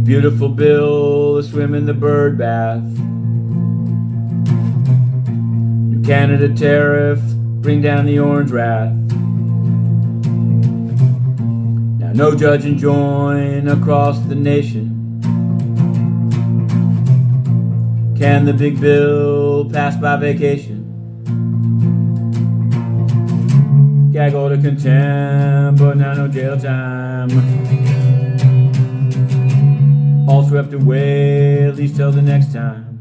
beautiful bill to swim in the Byrd bath. New Canada tariff, bring down the orange wrath. Now no judge enjoin across the nation. Can the big bill pass by vacation? Gag order contempt, but now no jail time. All swept away, at least till the next time.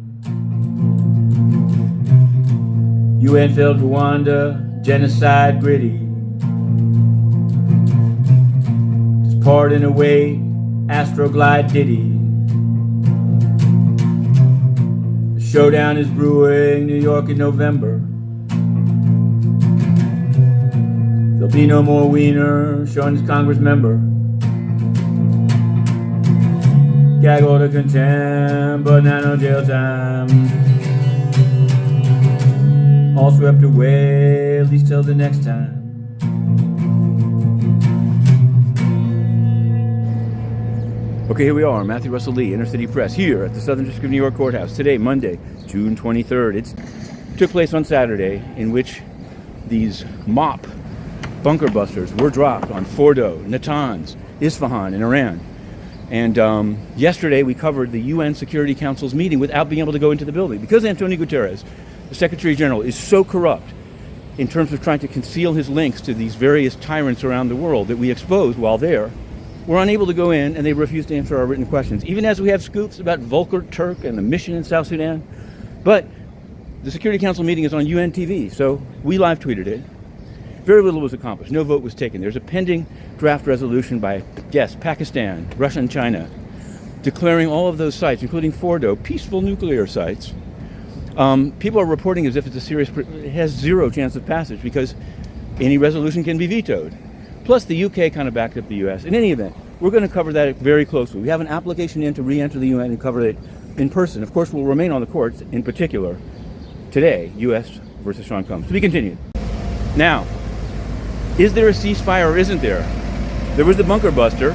UN failed Rwanda, genocide gritty. Just pardon away, Astroglide Diddy. The showdown is brewing, New York in November. There'll be no more Weiner showing his Congressmember. Gag order contempt, but now no jail time. All swept away, at least till the next time. Okay, here we are, Matthew Russell Lee, Inner City Press, here at the Southern District of New York Courthouse. Today, Monday, June 23rd. It took place on Saturday, in which these mop bunker busters were dropped on Fordo, Natanz, Isfahan in Iran. And yesterday we covered the UN Security Council's meeting without being able to go into the building because Antonio Guterres, the Secretary General, is so corrupt in terms of trying to conceal his links to these various tyrants around the world that we exposed while there. We're unable to go in, and they refuse to answer our written questions, even as we have scoops about Volker Turk and the mission in South Sudan. But the Security Council meeting is on UN TV, so we live tweeted it. Very little was accomplished. No vote was taken. There's a pending draft resolution by, yes, Pakistan, Russia, and China, declaring all of those sites, including Fordo, peaceful nuclear sites. People are reporting as if it's it has zero chance of passage because any resolution can be vetoed. Plus, the UK kind of backed up the US. In any event, we're going to cover that very closely. We have an application in to re-enter the UN and cover it in person. Of course, we'll remain on the courts, in particular, today, US versus Sean Combs. To be continued. Now, is there a ceasefire or isn't there? There was the bunker buster,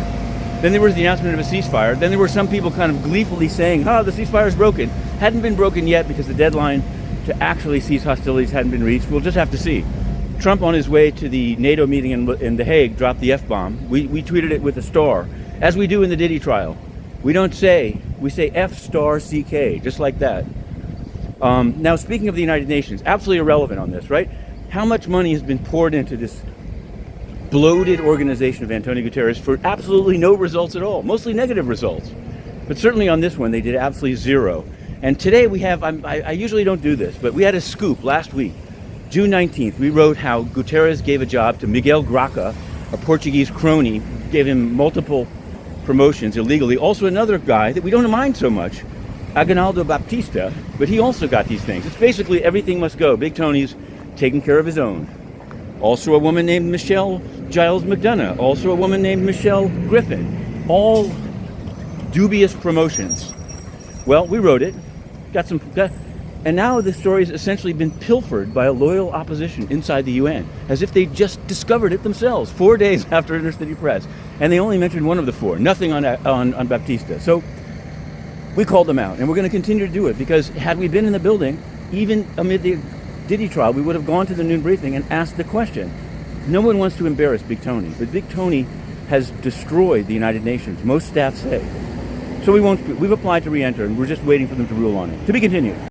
then there was the announcement of a ceasefire, then there were some people kind of gleefully saying, the ceasefire is broken. Hadn't been broken yet because the deadline to actually cease hostilities hadn't been reached. We'll just have to see. Trump, on his way to the NATO meeting in The Hague, dropped the F-bomb. We tweeted it with a star, as we do in the Diddy trial. We say F*CK, just like that. Now, speaking of the United Nations, absolutely irrelevant on this, right? How much money has been poured into this bloated organization of Antonio Guterres for absolutely no results at all, mostly negative results. But certainly on this one, they did absolutely zero. And today we have, I usually don't do this, but we had a scoop last week. June 19th, we wrote how Guterres gave a job to Miguel Graca, a Portuguese crony, gave him multiple promotions illegally. Also another guy that we don't mind so much, Aguinaldo Baptista, but he also got these things. It's basically everything must go. Big Tony's taking care of his own. Also a woman named Michelle Gyles McDonough. Also a woman named Michelle Griffin. All dubious promotions. Well, we wrote it, and now the story has essentially been pilfered by a loyal opposition inside the UN, as if they just discovered it themselves 4 days after Inner City Press. And they only mentioned one of the four, nothing on Baptista. So we called them out, and we're going to continue to do it, because had we been in the building, even amid the Diddy trial, we would have gone to the noon briefing and asked the question. No one wants to embarrass Big Tony, but Big Tony has destroyed the United Nations, most staff say. So we've applied to re-enter, and we're just waiting for them to rule on it. To be continued.